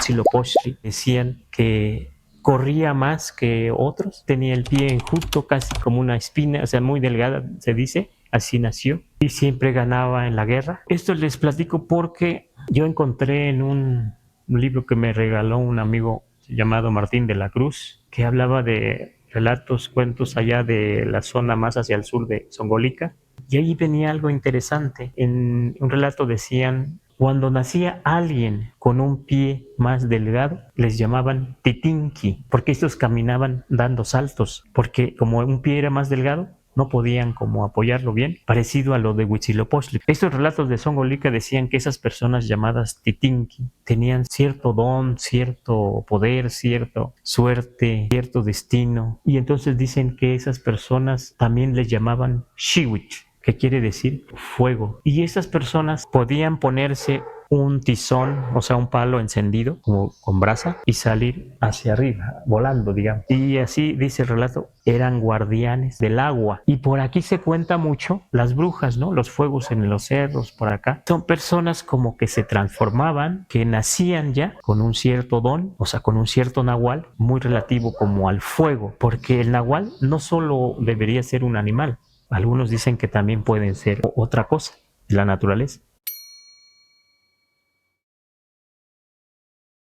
Huitzilopochtli decían que corría más que otros, tenía el pie enjuto, casi como una espina, o sea, muy delgada, se dice, así nació, y siempre ganaba en la guerra. Esto les platico porque yo encontré en un libro que me regaló un amigo llamado Martín de la Cruz, que hablaba de relatos, cuentos allá de la zona más hacia el sur de Zongolica, y ahí venía algo interesante. En un relato decían, cuando nacía alguien con un pie más delgado, les llamaban titinki, porque estos caminaban dando saltos, porque como un pie era más delgado, no podían como apoyarlo bien, parecido a lo de Huitzilopochtli. Estos relatos de Zongolica decían que esas personas llamadas titinki tenían cierto don, cierto poder, cierta suerte, cierto destino, y entonces dicen que esas personas también les llamaban Shiwich, que quiere decir fuego. Y esas personas podían ponerse un tizón, o sea, un palo encendido como con brasa y salir hacia arriba, volando, digamos. Y así dice el relato, eran guardianes del agua. Y por aquí se cuenta mucho las brujas, ¿no? Los fuegos en los cerros, por acá. Son personas como que se transformaban, que nacían ya con un cierto don, o sea, con un cierto nahual, muy relativo como al fuego, porque el nahual no solo debería ser un animal, algunos dicen que también pueden ser otra cosa, la naturaleza.